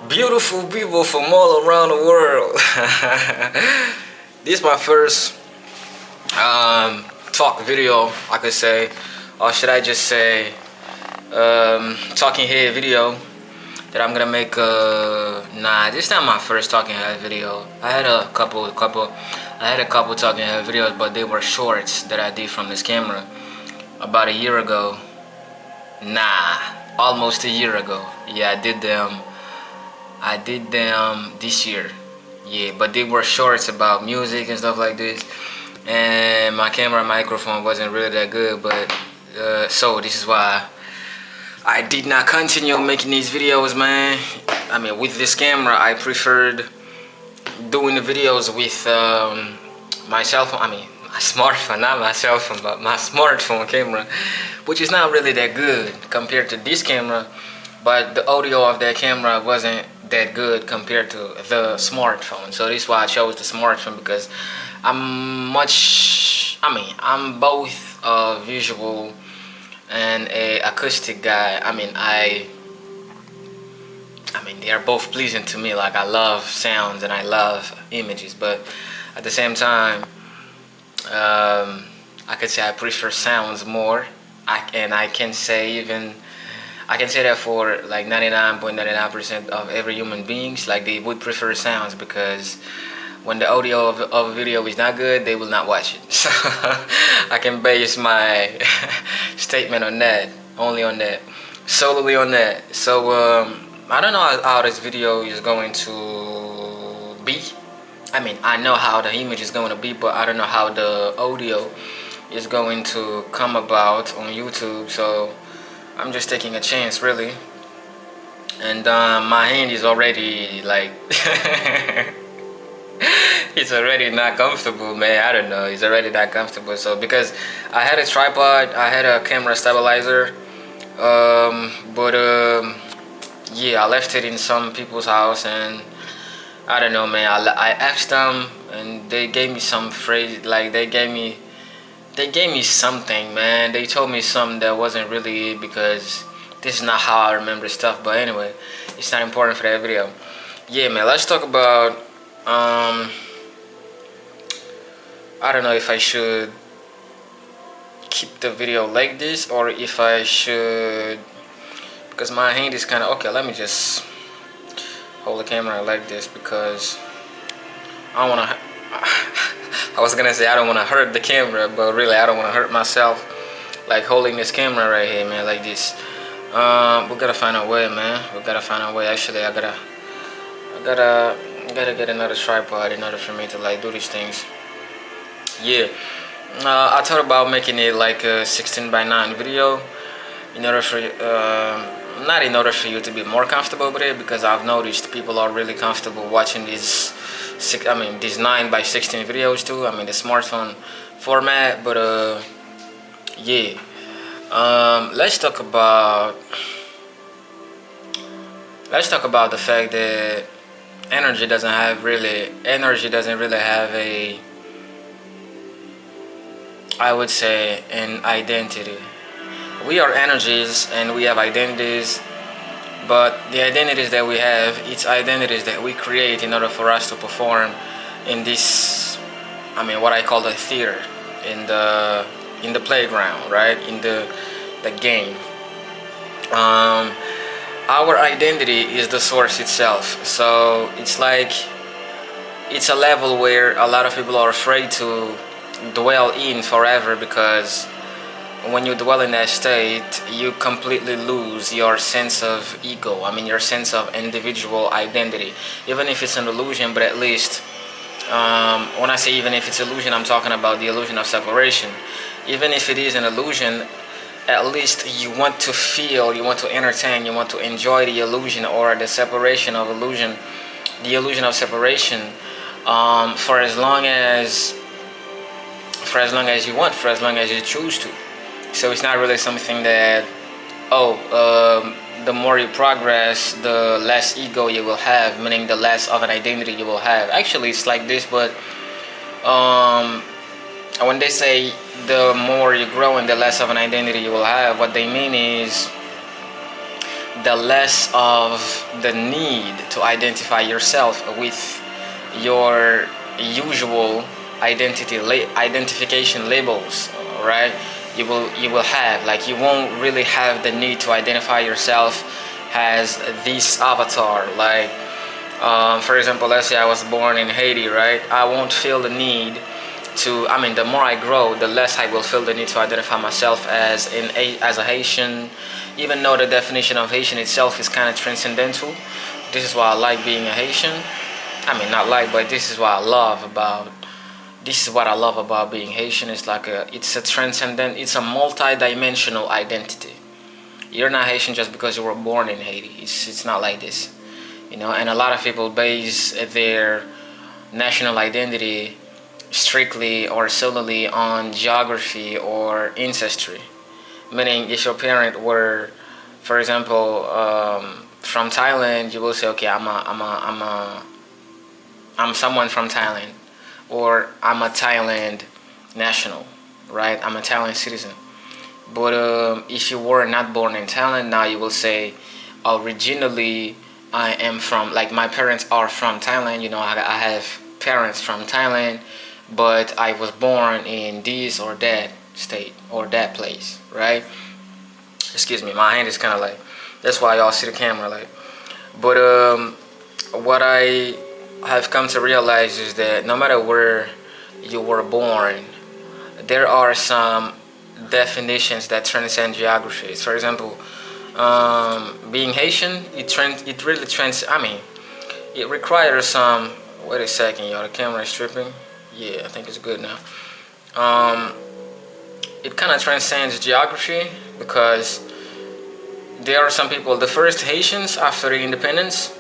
Beautiful people from all around the world. This is my first talk video, I could say, or should I just say talking head video that I'm gonna make. Nah, this is not my first talking head video. I had a couple talking head videos, but they were shorts that I did from this camera about a year ago. Nah, almost a year ago. Yeah, I did them this year. Yeah, but they were shorts about music and stuff like this. And my camera microphone wasn't really that good, but so this is why I did not continue making these videos, man. I mean, with this camera, I preferred doing the videos with my cell phone. I mean, my smartphone, not my cell phone, but my smartphone camera, which is not really that good compared to this camera. But the audio of that camera wasn't that good compared to the smartphone. So this is why I chose the smartphone, because I'm both a visual and a acoustic guy. I mean they are both pleasing to me. Like, I love sounds and I love images, but at the same time, I could say I prefer sounds more. I can say that for like 99.99% of every human beings, like, they would prefer sounds, because when the audio of a video is not good, they will not watch it. So I can base my statement on that, only on that, solely on that. So I don't know how this video is going to be. I mean, I know how the image is going to be, but I don't know how the audio is going to come about on YouTube. So I'm just taking a chance, really. And my hand is already like it's already not comfortable, man. I don't know, it's already not comfortable. So because I had a tripod, I had a camera stabilizer, but yeah, I left it in some people's house, and I don't know, man. I asked them, and they gave me some phrase, like they gave me something, man. They told me something that wasn't really it, because this is not how I remember stuff. But anyway, it's not important for that video. Yeah, man, let's talk about I don't know if I should keep the video like this, or if I should, because my hand is kind of okay. Let me just hold the camera like this, because I don't want to I was gonna say I don't want to hurt the camera, but really I don't want to hurt myself, like holding this camera right here, man, like this. We gotta find a way, man. We gotta find a way. Actually, I gotta get another tripod in order for me to like do these things. Yeah, I thought about making it like a 16:9 video, in order for not in order for you to be more comfortable with it, because I've noticed people are really comfortable watching these these 9:16 videos too. I mean, the smartphone format. But yeah, let's talk about the fact that energy doesn't really have a, I would say, an identity. We are energies and we have identities, but the identities that we have, it's identities that we create in order for us to perform in this, what I call the theater, in the playground, right? In the game. Our identity is the source itself. So it's like, it's a level where a lot of people are afraid to dwell in forever, because when you dwell in that state, you completely lose your sense of ego. Your sense of individual identity. Even if it's an illusion, but at least, when I say even if it's illusion, I'm talking about the illusion of separation. Even if it is an illusion, at least you want to feel, you want to entertain, you want to enjoy the illusion, or the separation of illusion, the illusion of separation, for as long as you want, for as long as you choose to. So it's not really something that, the more you progress, the less ego you will have, meaning the less of an identity you will have. Actually, it's like this, but when they say the more you grow and the less of an identity you will have, what they mean is the less of the need to identify yourself with your usual identification labels, right? You will have, like, you won't really have the need to identify yourself as this avatar. Like, for example, let's say I was born in Haiti, right? I won't feel the need to, I mean, the more I grow, the less I will feel the need to identify myself as a Haitian, even though the definition of Haitian itself is kind of transcendental. This is why I like being a Haitian. I mean, not like, but this is what I love about. This is what I love about being Haitian. It's a transcendent, it's a multi-dimensional identity. You're not Haitian just because you were born in Haiti. It's not like this, you know. And a lot of people base their national identity strictly or solely on geography or ancestry. Meaning, if your parent were, for example, from Thailand, you will say, okay, I'm someone from Thailand, or I'm a Thailand national, right? I'm a Thailand citizen. But if you were not born in Thailand, now you will say, originally I am from, like, my parents are from Thailand. You know, I have parents from Thailand, but I was born in this or that state or that place, right? Excuse me, my hand is kind of like, that's why y'all see the camera like. But what I have come to realize is that no matter where you were born, there are some definitions that transcend geography. For example, being Haitian, it really I mean, it requires some. Wait a second, y'all. The camera is tripping. Yeah, I think it's good now. It kind of transcends geography because there are some people. The first Haitians after the independence,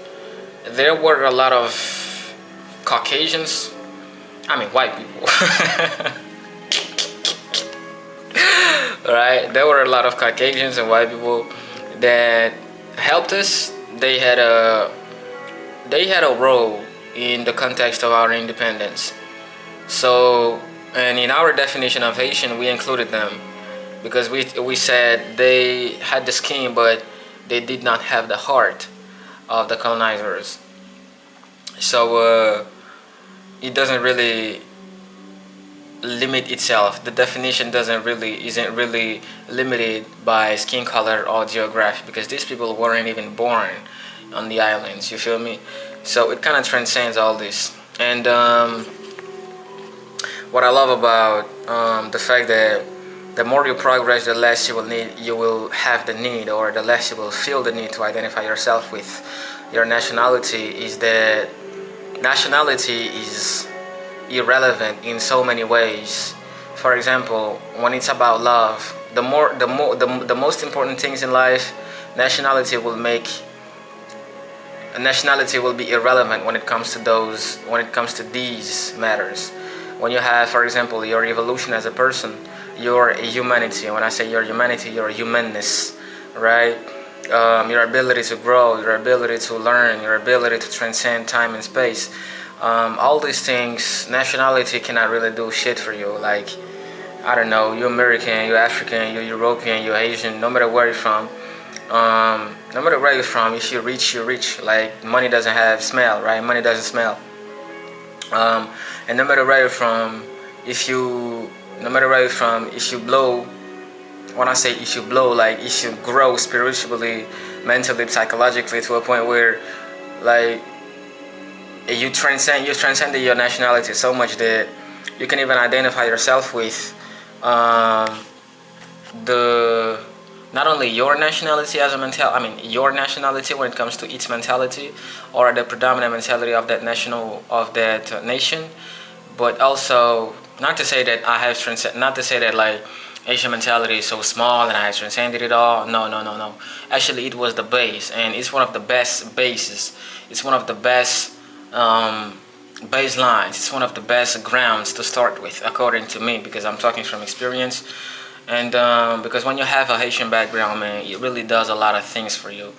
there were a lot of Caucasians. I mean, white people. Right? There were a lot of Caucasians and white people that helped us. They had a role in the context of our independence. So, and in our definition of Haitian, we included them because we said they had the skin, but they did not have the heart of the colonizers. So it doesn't really limit itself. The definition isn't really limited by skin color or geography because these people weren't even born on the islands. You feel me? So it kind of transcends all this. And what I love about the fact that the more you progress, the less you will have the need, or the less you will feel the need to identify yourself with your nationality, is that nationality is irrelevant in so many ways. For example, when it's about love, the most important things in life, nationality will be irrelevant when it comes to these matters. When you have, for example, your evolution as a person, your humanity. When I say your humanity, your humanness, right? Your ability to grow, your ability to learn, your ability to transcend time and space. All these things, nationality cannot really do shit for you. Like, I don't know, you're American, you're African, you're European, you're Asian, no matter where you're from. If you're rich, you're rich. Like, money doesn't have smell, right? Money doesn't smell. And no matter where you're from, if you blow, when I say if you blow, like, if you grow spiritually, mentally, psychologically to a point where, like, you transcend your nationality so much that you can even identify yourself with not only your nationality as a your nationality when it comes to its mentality or the predominant mentality of that nation, but also not to say that like Asian mentality is so small and I have transcended it all. No. Actually, it was the base, and it's one of the best bases. It's one of the best baselines. It's one of the best grounds to start with, according to me, because I'm talking from experience. And because when you have a Haitian background, man, it really does a lot of things for you.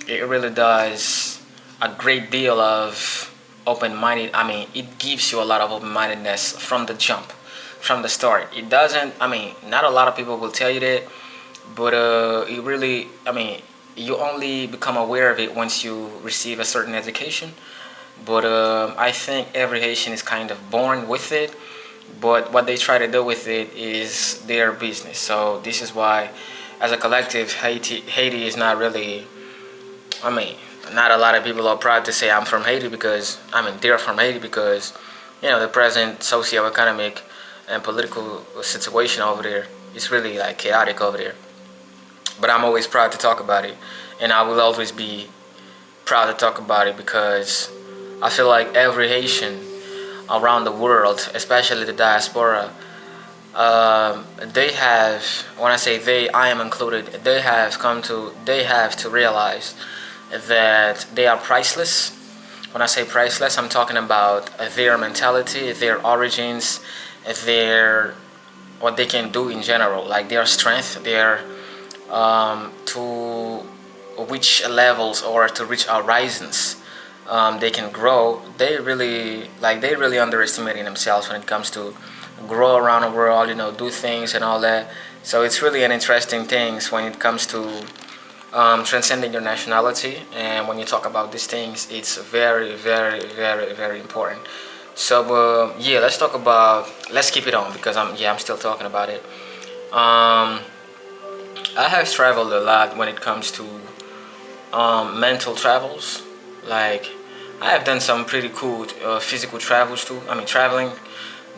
It really does a great deal of open-minded. It gives you a lot of open-mindedness from the jump, from the start. It doesn't. Not a lot of people will tell you that, but it really. you only become aware of it once you receive a certain education. But I think every Haitian is kind of born with it. But what they try to do with it is their business. So this is why, as a collective, Haiti is not really. I mean, not a lot of people are proud to say I'm from Haiti because they're from Haiti because the present socio-economic and political situation over there is really like chaotic over there. But I'm always proud to talk about it, and I will always be proud to talk about it because I feel like every Haitian around the world, especially the diaspora, they have, when I say they, I am included, they have to realize that they are priceless. When I say priceless, I'm talking about their mentality, their origins, their what they can do in general, like their strength, their to which levels or to reach horizons they can grow. They really underestimating themselves when it comes to grow around the world, do things and all that. So it's really an interesting things when it comes to transcending your nationality. And when you talk about these things, it's very, very, very, very important. So yeah, let's keep it on because I'm still talking about it. I have traveled a lot when it comes to mental travels. Like I have done some pretty cool physical travels too. Traveling,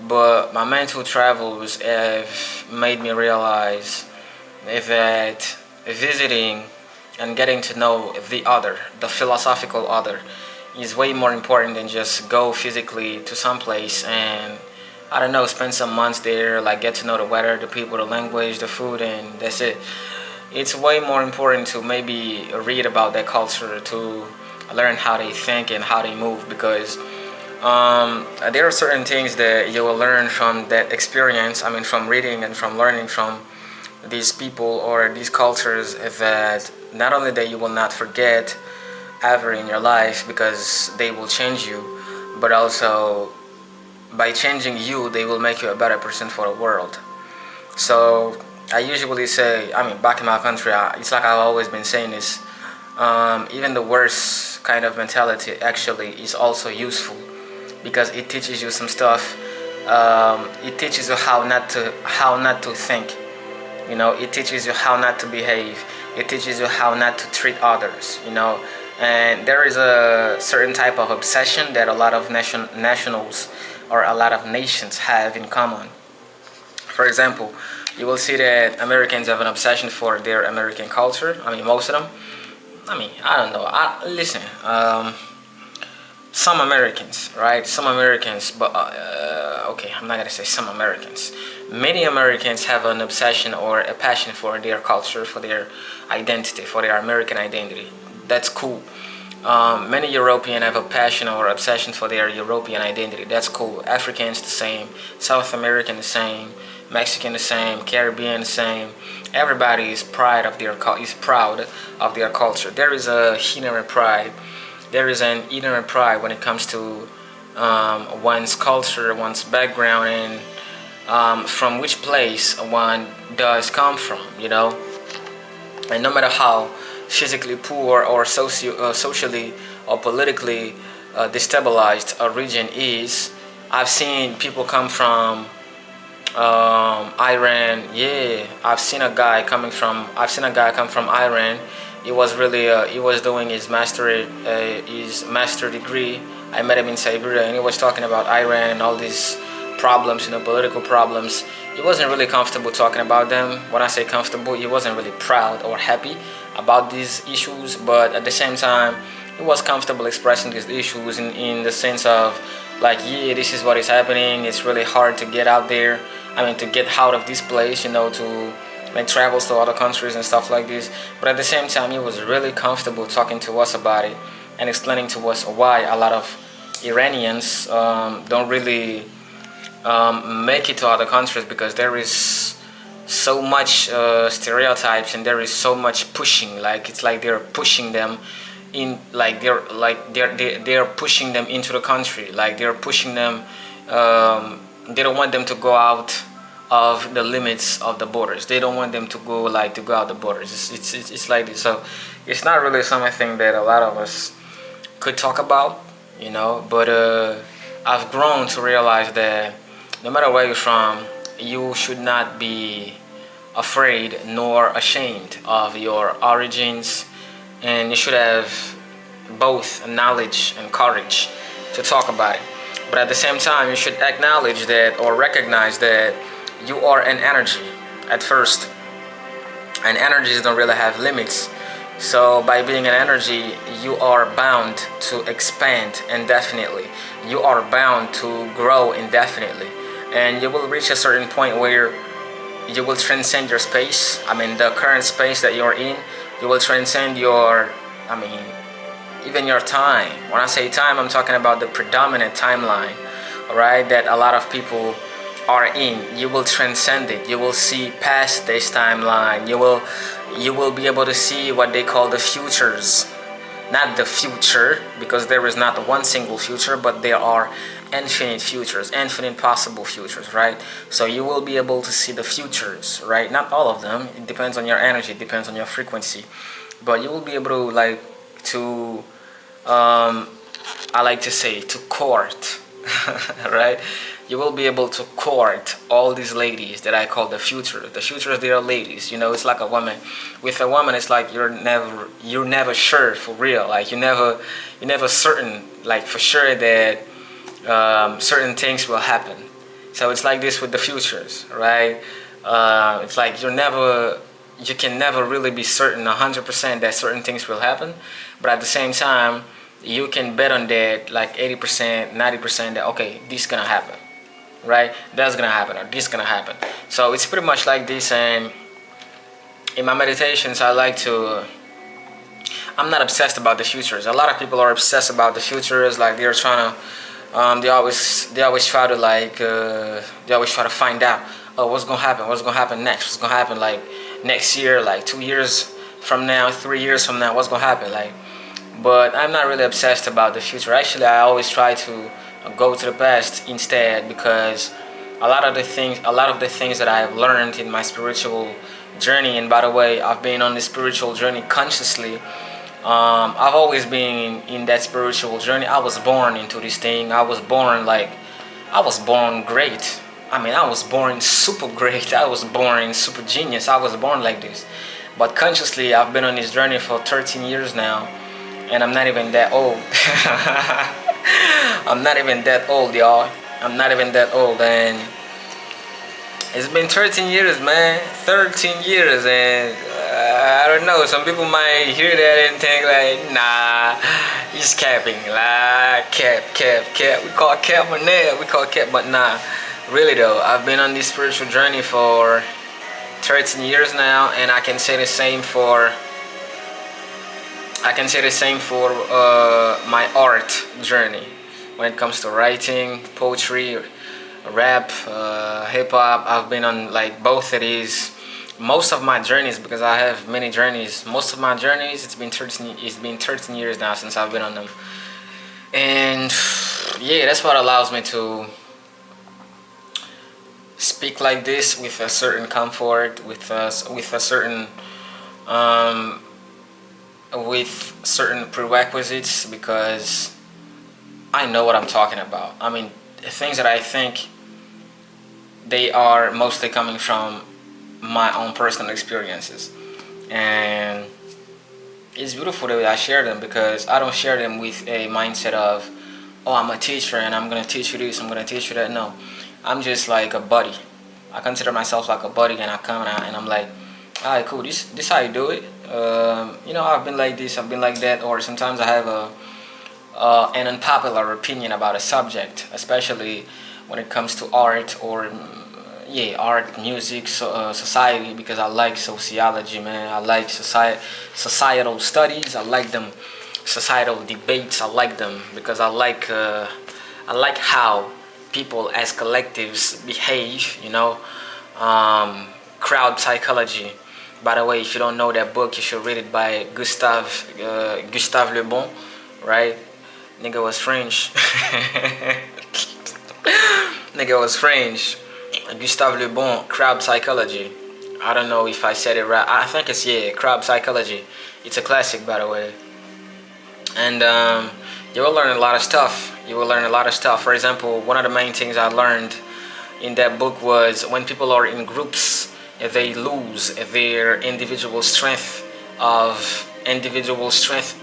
but my mental travels have made me realize that visiting and getting to know the other, the philosophical other, is way more important than just go physically to some place and I don't know, spend some months there, like get to know the weather, the people, the language, the food, and that's it. It's way more important to maybe read about that culture, to learn how they think and how they move, because there are certain things that you will learn from that experience. From reading and from learning from these people or these cultures that not only that you will not forget ever in your life because they will change you, but also by changing you, they will make you a better person for the world. So I usually say, back in my country, it's like I've always been saying this. Even the worst kind of mentality actually is also useful because it teaches you some stuff. It teaches you how not to think. It teaches you how not to behave. It teaches you how not to treat others. And there is a certain type of obsession that a lot of nationals or a lot of nations have in common. For example, you will see that Americans have an obsession for their American culture. Most of them. I don't know. Listen. Some Americans, right? Some Americans, but okay, I'm not gonna say some Americans. Many Americans have an obsession or a passion for their culture, for their identity, for their American identity. That's cool. Many Europeans have a passion or obsession for their European identity. That's cool. Africans the same, South American the same, Mexican the same, Caribbean the same. Everybody is proud of their culture. There is a inherent pride. There is an inherent pride when it comes to one's culture, one's background, and from which place one does come from. And no matter how physically poor or socially or politically destabilized a region is, I've seen people come from Iran. Yeah, I've seen a guy come from Iran. He was doing his master degree. I met him in Siberia, and he was talking about Iran and all these problems, political problems. He wasn't really comfortable talking about them. When I say comfortable, he wasn't really proud or happy about these issues, but at the same time, he was comfortable expressing these issues in the sense of like, yeah, this is what is happening. It's really hard to get out there. To get out of this place, to make travels to other countries and stuff like this. But at the same time, he was really comfortable talking to us about it and explaining to us why a lot of Iranians don't really make it to other countries, because there is so much stereotypes and there is so much pushing. Like it's like they're pushing them in, they're pushing them into the country. Like they're pushing them. They don't want them to go out of the limits of the borders. They don't want them to go out the borders. It's like this. So it's not really something that a lot of us could talk about, you know. But I've grown to realize that no matter where you're from, you should not be afraid nor ashamed of your origins, and you should have both knowledge and courage to talk about it. But at the same time, you should acknowledge that or recognize that you are an energy at first, and energies don't really have limits. So by being an energy, you are bound to expand indefinitely. You are bound to grow indefinitely, and you will reach a certain point where you will transcend your space. I mean, the current space that you're in, you will transcend your, I mean, even your time. When I say time, I'm talking about the predominant timeline, right, that a lot of people are in. You will transcend it. You will see past this timeline. You will be able to see what they call the futures. Not the future, because there is not one single future, but there are infinite futures, infinite possible futures, right? So you will be able to see the futures, right? Not all of them. It depends on your energy, it depends on your frequency. But you will be able to I like to say, to court, right? You will be able to court all these ladies that I call the future. The futures, they are ladies. You know, it's like a woman. With a woman, it's like you're never sure for real. Like you never certain, like for sure that certain things will happen. So it's like this with the futures, right? It's like you can never really be certain 100% that certain things will happen, but at the same time, you can bet on that like 80%, 90% that okay, this is gonna happen, right? That's gonna happen, or this is gonna happen. So it's pretty much like this. And in my meditations, I'm not obsessed about the futures. A lot of people are obsessed about the futures, like they're trying to, they always try to they always try to find out, oh, what's gonna happen next, what's gonna happen like next year, like 2 years from now, 3 years from now, what's gonna happen, like. But I'm not really obsessed about the future. Actually, I always try to go to the past instead, because a lot of the things that I have learned in my spiritual journey, and by the way, I've been on this spiritual journey consciously. I've always been in that spiritual journey. I was born into this thing. I was born great. I mean, I was born super great. I was born super genius. I was born like this. But consciously, I've been on this journey for 13 years now, and I'm not even that old. I'm not even that old, y'all. I'm not even that old, and it's been 13 years, man. 13 years, and I don't know. Some people might hear that and think like, nah, he's capping. Like, cap. We call cap on that. We call cap, but nah. Really though, I've been on this spiritual journey for 13 years now, and I can say the same for my art journey. When it comes to writing, poetry, rap, hip hop, I've been on like both of these. Most of my journeys, because I have many journeys. Most of my journeys, it's been 13 years now since I've been on them, and yeah, that's what allows me to speak like this with a certain comfort, with a certain with certain prerequisites, because I know what I'm talking about. I mean, the things that I think, they are mostly coming from my own personal experiences, and it's beautiful that I share them, because I don't share them with a mindset of, oh, I'm a teacher and I'm gonna teach you this, I'm gonna teach you that. No, I'm just like a buddy. I consider myself like a buddy, and I come out and I'm like, alright, cool, this how you do it. You know, I've been like this, I've been like that, or sometimes I have an unpopular opinion about a subject, especially when it comes to art, or art, music, society, because I like sociology, man. I like societal studies. I like them, societal debates. I like them because I like how people as collectives behave. You know, crowd psychology. By the way, if you don't know that book, you should read it by Gustave Le Bon, right? Nigga was French. Nigga was French. Gustave Le Bon, Crowd Psychology. I don't know if I said it right. I think it's, yeah, Crowd Psychology. It's a classic, by the way. And you will learn a lot of stuff. You will learn a lot of stuff. For example, one of the main things I learned in that book was when people are in groups, they lose their individual strength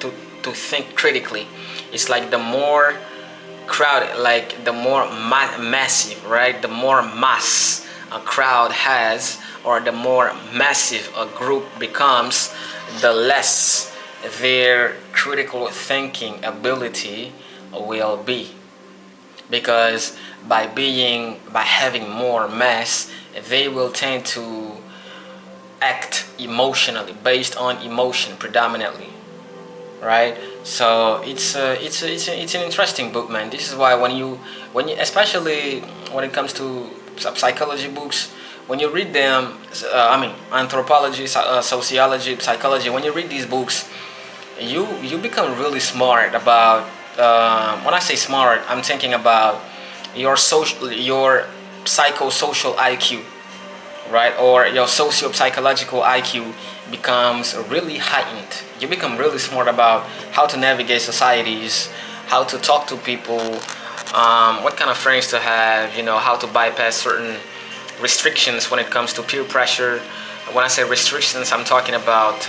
to think critically. It's like the more crowd, like the more massive, right? The more mass a crowd has, or the more massive a group becomes, the less their critical thinking ability will be. Because by having more mass, they will tend to act emotionally, based on emotion predominantly, right? So it's an interesting book, man. This is why when you especially when it comes to psychology books, when you read them, anthropology, sociology, psychology, when you read these books, you become really smart about. When I say smart, I'm thinking about your psychosocial IQ, right? Or your socio-psychological IQ becomes really heightened. You become really smart about how to navigate societies, how to talk to people, what kind of friends to have, how to bypass certain restrictions when it comes to peer pressure. When I say restrictions, I'm talking about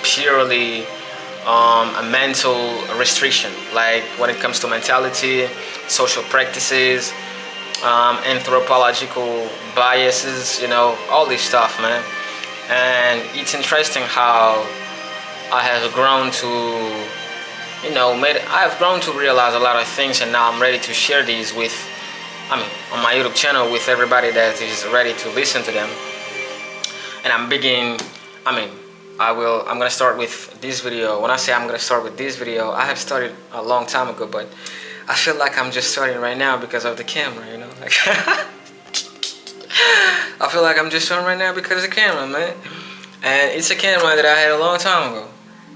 purely a mental restriction, like when it comes to mentality, social practices, anthropological biases, all this stuff, man. And it's interesting how I have grown to, I have grown to realize a lot of things, and now I'm ready to share these with, on my YouTube channel with everybody that is ready to listen to them. And I'm gonna start with this video. When I say I'm gonna start with this video, I have started a long time ago, but I feel like I'm just starting right now because of the camera, like I feel like I'm just starting right now because of the camera, man. And it's a camera that I had a long time ago,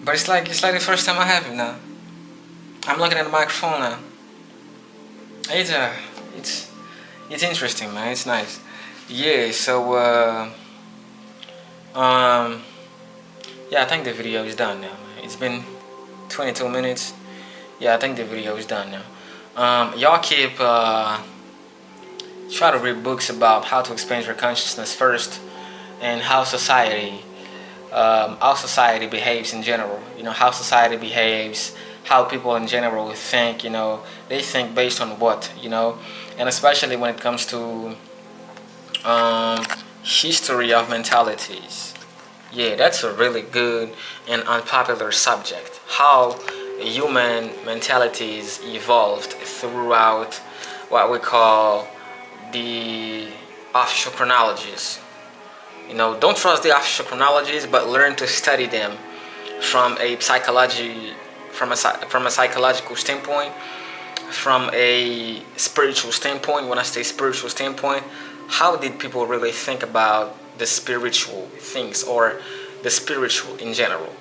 but it's like the first time I have it now. I'm looking at the microphone now. It's interesting, man. It's nice. Yeah. So yeah, I think the video is done now, man. It's been 22 minutes. Yeah, I think the video is done now. Y'all keep try to read books about how to expand your consciousness first, and how society behaves in general. How society behaves, how people in general think. They think based on what, and especially when it comes to history of mentalities. Yeah, that's a really good and unpopular subject. How human mentalities evolved throughout what we call the official chronologies. Don't trust the official chronologies, but learn to study them from a psychological standpoint, from a spiritual standpoint. When I say spiritual standpoint, how did people really think about the spiritual things, or the spiritual in general,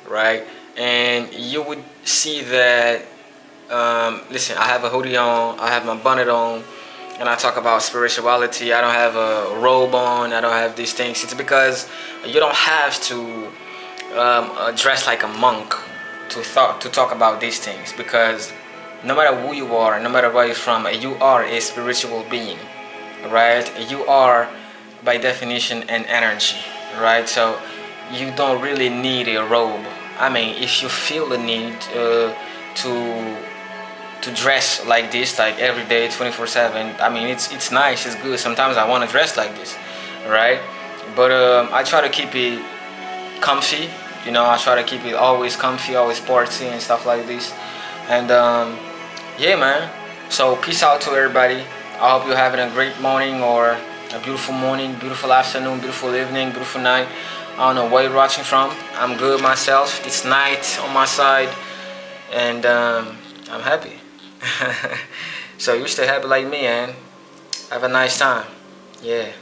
right? And you would see that, listen, I have a hoodie on, I have my bonnet on, and I talk about spirituality. I don't have a robe on, I don't have these things. It's because you don't have to dress like a monk to talk about these things, because no matter who you are, no matter where you're from, you are a spiritual being, right? You are, by definition, an energy, right? So you don't really need a robe. If you feel the need to dress like this, like every day, 24/7, it's nice, it's good. Sometimes I want to dress like this, right? But I try to keep it comfy. I try to keep it always comfy, always sporty and stuff like this. And yeah, man. So peace out to everybody. I hope you're having a great morning, or a beautiful morning, beautiful afternoon, beautiful evening, beautiful night. I don't know where you're watching from. I'm good myself. It's night on my side, and I'm happy. So you stay happy like me, and have a nice time. Yeah.